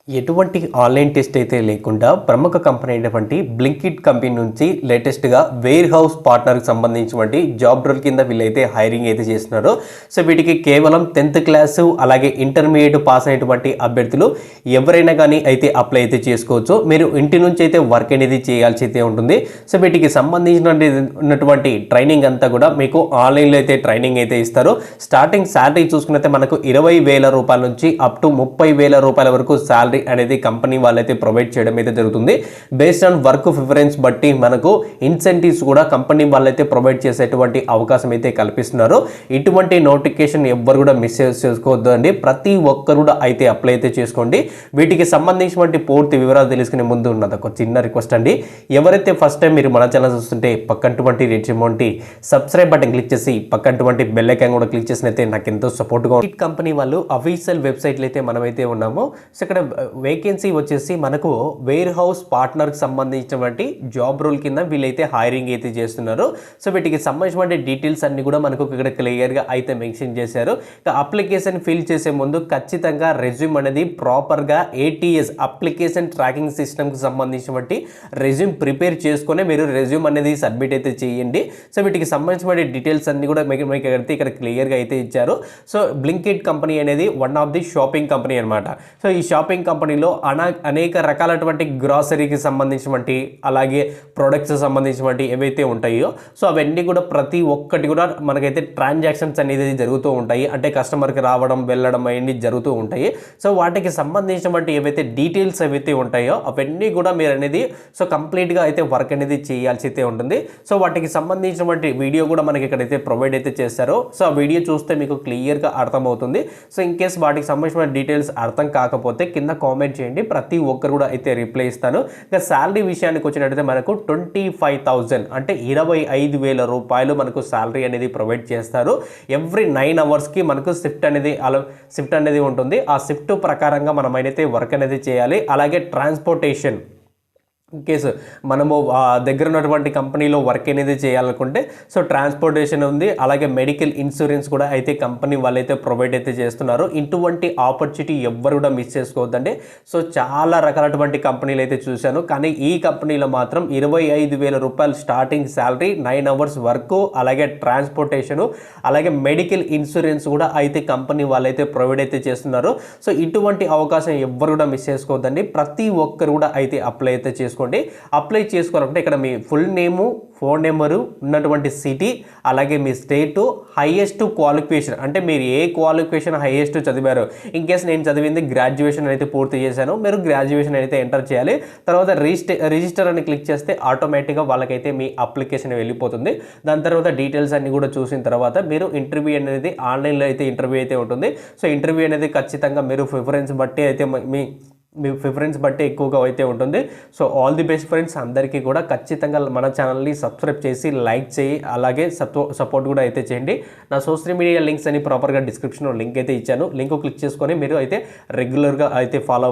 ఎటువంటి online test అయితే లేకుండా ప్రముఖ కంపెనీ అయినటువంటి బ్లింకిట్ కంపెనీ నుంచి లేటెస్ట్గా వేర్ హౌస్ పార్ట్నర్కి సంబంధించినటువంటి జాబ్ రోల్ కింద వీళ్ళైతే హైరింగ్ అయితే చేస్తున్నారు. సో వీటికి కేవలం 10th క్లాసు అలాగే ఇంటర్మీడియట్ పాస్ అయినటువంటి అభ్యర్థులు ఎవరైనా కానీ అయితే అప్లై అయితే చేసుకోవచ్చు. మీరు ఇంటి నుంచి అయితే వర్క్ అనేది చేయాల్సి అయితే ఉంటుంది. సో వీటికి సంబంధించినటువంటి ట్రైనింగ్ అంతా కూడా మీకు ఆన్లైన్లో అయితే ట్రైనింగ్ అయితే ఇస్తారు. స్టార్టింగ్ శాలరీ చూసుకున్నైతే మనకు 20,000 రూపాయల నుంచి అప్ టు 30,000 రూపాయల వరకు శాలరీ అనేది కంపెనీ వాళ్ళైతే ప్రొవైడ్ చేయడం అయితే జరుగుతుంది. బేస్డ్ ఆన్ వర్క్ ప్రిఫరెన్స్ బట్టి మనకు ఇన్సెంటివ్స్ కూడా కంపెనీ వాళ్ళైతే ప్రొవైడ్ చేసేటువంటి అవకాశం అయితే కల్పిస్తున్నారు. ఇటువంటి నోటిఫికేషన్ ఎవ్వరు కూడా మిస్ చేసుకోవద్దు అండి. ప్రతి ఒక్కరు కూడా అయితే అప్లై అయితే చేసుకోండి. వీటికి సంబంధించినటువంటి పూర్తి వివరాలు తెలుసుకునే ముందు ఉన్నది ఒక చిన్న రిక్వెస్ట్ అండి. ఎవరైతే ఫస్ట్ టైం మీరు మన ఛానల్ చూస్తుంటే పక్కనటువంటి red amount subscribe button click చేసి పక్కనటువంటి బెల్ ఐకాన్ కూడా క్లిక్ చేసినైతే నాకు ఎంతో సపోర్ట్గా ఉంటుంది. కంపెనీ వాళ్ళు అఫీషియల్ వెబ్సైట్లో అయితే మనమైతే ఉన్నాము. సో ఇక్కడ వేకెన్సీ వచ్చేసి మనకు వేర్ హౌస్ పార్ట్నర్కి సంబంధించినటువంటి జాబ్ రోల్ కింద వీళ్ళైతే హైరింగ్ అయితే చేస్తున్నారు. సో వీటికి సంబంధించిన డీటెయిల్స్ అన్ని కూడా మనకు ఇక్కడ క్లియర్గా అయితే మెన్షన్ చేశారు. అప్లికేషన్ ఫిల్ చేసే ముందు ఖచ్చితంగా రెజ్యూమ్ అనేది ప్రాపర్గా ATS అప్లికేషన్ ట్రాకింగ్ సిస్టమ్కి సంబంధించినటువంటి రెజ్యూమ్ ప్రిపేర్ చేసుకుని మీరు రెజ్యూమ్ అనేది సబ్మిట్ అయితే చేయండి. సో వీటికి సంబంధించిన డీటెయిల్స్ అన్ని కూడా మీకు ఇక్కడ క్లియర్గా అయితే ఇచ్చారు. సో బ్లింకిట్ కంపెనీ అనేది one of the shopping company అనమాట. సో ఈ షాపింగ్ కంపెనీలో అనేక రకాలటువంటి గ్రాసరీకి సంబంధించినటువంటి అలాగే ప్రొడక్ట్స్ సంబంధించినటువంటి ఏవైతే ఉంటాయో సో అవన్నీ కూడా ప్రతి ఒక్కటి కూడా మనకైతే ట్రాన్సాక్షన్స్ అనేది జరుగుతూ ఉంటాయి. అంటే కస్టమర్కి రావడం వెళ్ళడం అవన్నీ జరుగుతూ ఉంటాయి. సో వాటికి సంబంధించినటువంటి ఏవైతే డీటెయిల్స్ ఏవైతే ఉంటాయో అవన్నీ కూడా మీరు అనేది సో కంప్లీట్గా అయితే వర్క్ అనేది చేయాల్సి అయితే ఉంటుంది. సో వాటికి సంబంధించినటువంటి వీడియో కూడా మనకి ఇక్కడైతే ప్రొవైడ్ అయితే చేస్తారో సో ఆ వీడియో చూస్తే మీకు క్లియర్గా అర్థమవుతుంది. సో ఇన్ కేస్ వాటికి సంబంధించిన డీటెయిల్స్ అర్థం కాకపోతే కింద కామెంట్ చేయండి. ప్రతి ఒక్కరు కూడా అయితే రిప్లై ఇస్తాను. ఇక శాలరీ విషయానికి వచ్చినట్టయితే మనకు 25,000 అంటే 25,000 రూపాయలు మనకు శాలరీ అనేది ప్రొవైడ్ చేస్తారు. ఎవ్రీ 9 అవర్స్కి మనకు షిఫ్ట్ అనేది ఉంటుంది. ఆ షిఫ్ట్ ప్రకారంగా మనం అయితే వర్క్ అనేది చేయాలి. అలాగే ట్రాన్స్పోర్టేషన్ ఇన్ కేసు మనము దగ్గర ఉన్నటువంటి కంపెనీలో వర్క్ అనేది చేయాలనుకుంటే సో ట్రాన్స్పోర్టేషన్ ఉంది. అలాగే మెడికల్ ఇన్సూరెన్స్ కూడా అయితే కంపెనీ వాళ్ళైతే ప్రొవైడ్ అయితే చేస్తున్నారు. ఇటువంటి ఆపర్చునిటీ ఎవ్వరు కూడా మిస్ చేసుకోవద్దండి. సో చాలా రకాలటువంటి కంపెనీలు అయితే చూశాను, కానీ ఈ కంపెనీలో మాత్రం 25,000 రూపాయలు స్టార్టింగ్ శాలరీ, 9 అవర్స్ వర్క్, అలాగే ట్రాన్స్పోర్టేషను, అలాగే మెడికల్ ఇన్సూరెన్స్ కూడా అయితే కంపెనీ వాళ్ళైతే ప్రొవైడ్ అయితే చేస్తున్నారు. సో ఇటువంటి అవకాశం ఎవ్వరు కూడా మిస్ చేసుకోవద్దండి. ప్రతి ఒక్కరు కూడా అయితే అప్లై అయితే చేసుకోండి. అప్లై చేసుకోవాలంటే ఇక్కడ మీ ఫుల్ నేము, ఫోన్ నెంబరు, ఉన్నటువంటి సిటీ, అలాగే మీ స్టేటు, హైయెస్ట్ క్వాలిఫికేషన్ అంటే మీరు ఏ క్వాలిఫికేషన్ హైయెస్ట్ చదివారో. ఇన్ కేస్ నేను చదివింది గ్రాడ్యుయేషన్ అయితే పూర్తి చేశాను, మీరు గ్రాడ్యుయేషన్ అయితే ఎంటర్ చేయాలి. తర్వాత రిజిస్టర్ అని క్లిక్ చేస్తే ఆటోమేటిక్గా వాళ్ళకైతే మీ అప్లికేషన్ వెళ్ళిపోతుంది. దాని తర్వాత డీటెయిల్స్ అన్ని కూడా చూసిన తర్వాత మీరు ఇంటర్వ్యూ అనేది ఆన్లైన్లో అయితే ఇంటర్వ్యూ అయితే ఉంటుంది. సో ఇంటర్వ్యూ అనేది ఖచ్చితంగా మీరు ప్రిఫరెన్స్ బట్టి అయితే మీ ప్రిఫరెన్స్ బట్టి ఎక్కువగా అయితే ఉంటుంది. So all the best friends. అందరికీ కూడా ఖచ్చితంగా మన ఛానల్ని సబ్స్క్రైబ్ చేసి లైక్ చేయి, అలాగే సపోర్ట్ కూడా అయితే చేయండి. నా సోషల్ మీడియా లింక్స్ అని ప్రాపర్గా డిస్క్రిప్షన్లో లింక్ అయితే ఇచ్చాను. లింక్ క్లిక్ చేసుకొని మీరు అయితే రెగ్యులర్గా అయితే ఫాలో